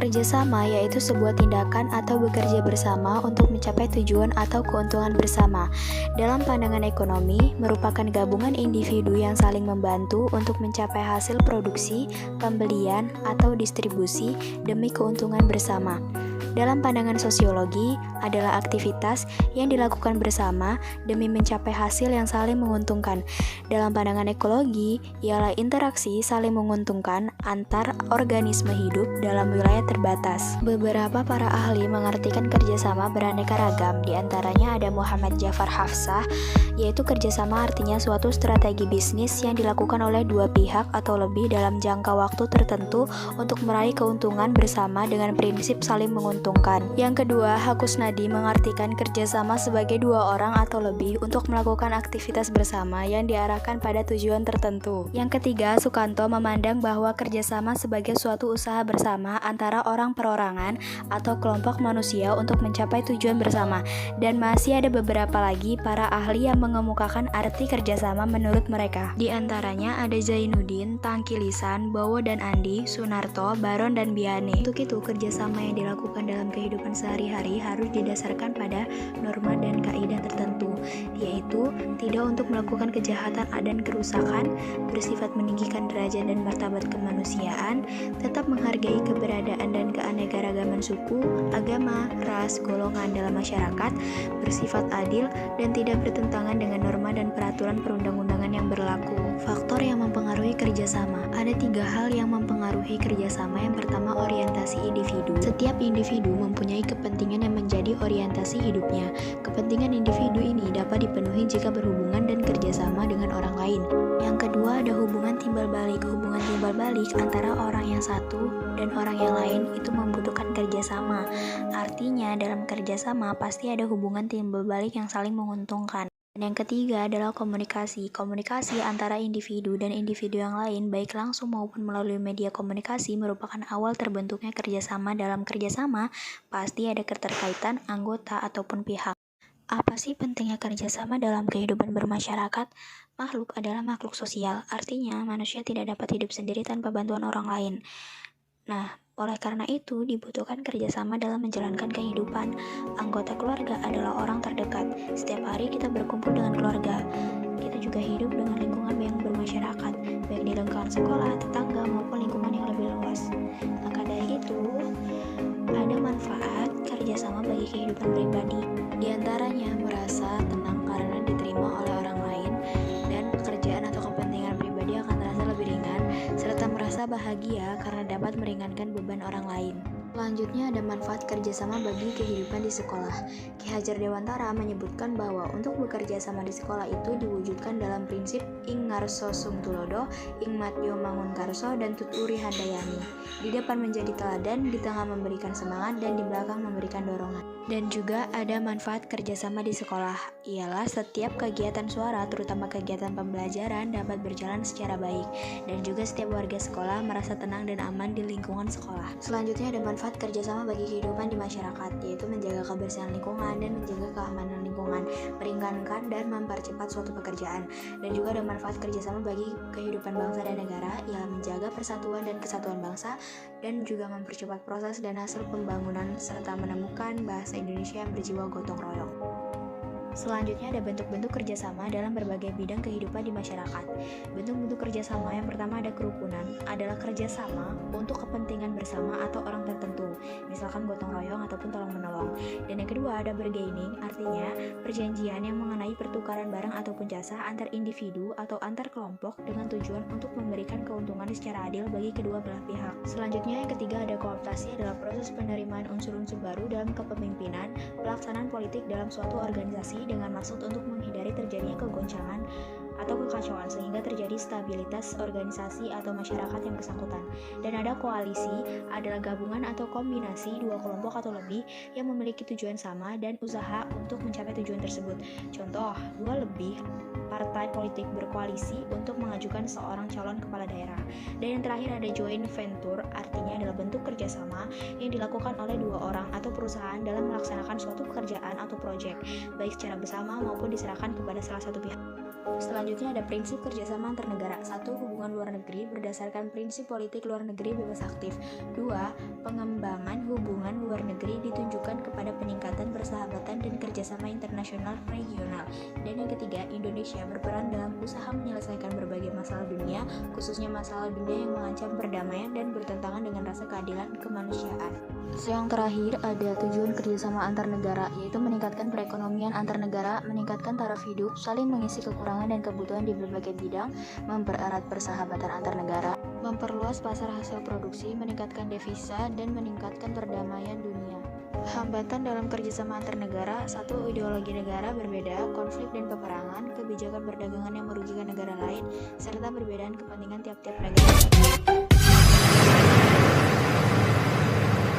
Kerjasama yaitu sebuah tindakan atau bekerja bersama untuk mencapai tujuan atau keuntungan bersama. Dalam pandangan ekonomi, merupakan gabungan individu yang saling membantu untuk mencapai hasil produksi, pembelian, atau distribusi demi keuntungan bersama. Dalam pandangan sosiologi, adalah aktivitas yang dilakukan bersama demi mencapai hasil yang saling menguntungkan. Dalam pandangan ekologi, ialah interaksi saling menguntungkan antar organisme hidup dalam wilayah terbatas. Beberapa para ahli mengartikan kerjasama beraneka ragam, diantaranya ada Muhammad Jafar Hafsah, yaitu kerjasama artinya suatu strategi bisnis yang dilakukan oleh dua pihak atau lebih dalam jangka waktu tertentu untuk meraih keuntungan bersama dengan prinsip saling menguntungkan. Yang kedua, Hakusnadi mengartikan kerjasama sebagai dua orang atau lebih untuk melakukan aktivitas bersama yang diarahkan pada tujuan tertentu. Yang ketiga, Sukanto memandang bahwa kerjasama sebagai suatu usaha bersama antara orang perorangan atau kelompok manusia untuk mencapai tujuan bersama. Dan masih ada beberapa lagi para ahli yang mengemukakan arti kerjasama menurut mereka. Di antaranya ada Zainuddin, Tangki Lisan, Bowo dan Andi, Sunarto, Baron dan Biane. Untuk itu, kerjasama yang dilakukan dalam kehidupan sehari-hari harus didasarkan pada norma dan kaidah tertentu, yaitu tidak untuk melakukan kejahatan dan kerusakan, bersifat meninggikan derajat dan martabat kemanusiaan, tetap menghargai keberadaan dan keanekaragaman suku, agama, ras, golongan dalam masyarakat, bersifat adil, dan tidak bertentangan dengan norma dan peraturan perundang-undangan yang berlaku. Faktor yang mempengaruhi kerjasama. Ada 3 hal yang mempengaruhi kerjasama. Yang pertama, orientasi individu. Setiap individu mempunyai kepentingan yang menjadi orientasi hidupnya. Kepentingan individu ini dapat dipenuhi jika berhubungan dan kerjasama dengan orang lain. Yang kedua, ada hubungan timbal balik. Hubungan timbal balik antara orang yang satu dan orang yang lain itu membutuhkan kerjasama. Artinya, dalam kerjasama pasti ada hubungan timbal balik yang saling menguntungkan. Dan yang ketiga adalah komunikasi. Komunikasi antara individu dan individu yang lain, baik langsung maupun melalui media komunikasi, merupakan awal terbentuknya kerjasama. Dalam kerjasama, pasti ada keterkaitan anggota ataupun pihak. Apa sih pentingnya kerjasama dalam kehidupan bermasyarakat? Makhluk adalah makhluk sosial, artinya manusia tidak dapat hidup sendiri tanpa bantuan orang lain. Nah, oleh karena itu dibutuhkan kerjasama dalam menjalankan kehidupan. Anggota keluarga adalah orang terdekat. Setiap hari kita berkumpul dengan keluarga. Kita juga hidup dengan lingkungan yang bermasyarakat, baik di lingkungan sekolah, tetangga, maupun lingkungan yang lebih luas. Maka dari itu, ada manfaat kerjasama bagi kehidupan pribadi. Di antaranya merasa tenang karena diterima oleh orang lain, dan pekerjaan atau kepentingan pribadi akan terasa lebih ringan, serta merasa bahagia karena dapat meringankan beban orang lain. Selanjutnya ada manfaat kerjasama bagi kehidupan di sekolah. Ki Hajar Dewantara menyebutkan bahwa untuk bekerja sama di sekolah itu diwujudkan dalam prinsip ing ngarso sung tulodo, ing matyo mangun karso, dan tuturi handayani. Di depan menjadi teladan, di tengah memberikan semangat, dan di belakang memberikan dorongan. Dan juga ada manfaat kerjasama di sekolah, ialah setiap kegiatan suara, terutama kegiatan pembelajaran, dapat berjalan secara baik, dan juga setiap warga sekolah merasa tenang dan aman di lingkungan sekolah. Selanjutnya ada manfaat kerjasama bagi kehidupan di masyarakat, yaitu menjaga kebersihan lingkungan dan menjaga keamanan lingkungan, meringankan dan mempercepat suatu pekerjaan. Dan juga ada manfaat kerjasama bagi kehidupan bangsa dan negara, ialah menjaga persatuan dan kesatuan bangsa, dan juga mempercepat proses dan hasil pembangunan, serta menemukan bahasa Indonesia yang berjiwa gotong royong. Selanjutnya ada bentuk-bentuk kerjasama dalam berbagai bidang kehidupan di masyarakat. Bentuk-bentuk kerjasama yang pertama ada kerukunan, adalah kerjasama untuk kepentingan bersama atau orang tertentu, misalkan gotong royong ataupun tolong-menolong. Dan yang kedua ada bargaining, artinya perjanjian yang mengenai pertukaran barang ataupun jasa antar individu atau antar kelompok dengan tujuan untuk memberikan keuntungan secara adil bagi kedua belah pihak. Selanjutnya yang ketiga ada kooptasi, adalah proses penerimaan unsur-unsur baru dalam kepemimpinan, pelaksanaan politik dalam suatu organisasi dengan maksud untuk menghindari terjadinya kegoncangan atau kekacauan sehingga terjadi stabilitas organisasi atau masyarakat yang bersangkutan. Dan ada koalisi, adalah gabungan atau kombinasi dua kelompok atau lebih yang memiliki tujuan sama dan usaha untuk mencapai tujuan tersebut. Contoh, dua lebih partai politik berkoalisi untuk mengajukan seorang calon kepala daerah. Dan yang terakhir ada joint venture, artinya adalah bentuk kerjasama yang dilakukan oleh dua orang atau perusahaan dalam melaksanakan suatu pekerjaan atau proyek, baik secara bersama maupun diserahkan kepada salah satu pihak. Selanjutnya ada prinsip kerjasama antar negara. 1. Hubungan luar negeri berdasarkan prinsip politik luar negeri bebas aktif. 2. Pengembangan hubungan luar negeri ditunjukkan kepada peningkatan persahabatan dan kerjasama internasional regional. Dan yang ketiga, Indonesia berperan dalam usaha menyelesaikan berbagai masalah dunia, khususnya masalah dunia yang mengancam perdamaian dan bertentangan dengan rasa keadilan kemanusiaan. Yang terakhir ada tujuan kerjasama antar negara, yaitu meningkatkan perekonomian antar negara, meningkatkan taraf hidup, saling mengisi kekurangan dan kebutuhan di berbagai bidang, mempererat persahabatan antar negara, memperluas pasar hasil produksi, meningkatkan devisa, dan meningkatkan perdamaian dunia. Hambatan dalam kerjasama antar negara: 1. Ideologi negara berbeda, konflik dan peperangan, kebijakan perdagangan yang merugikan negara lain, serta perbedaan kepentingan tiap-tiap negara.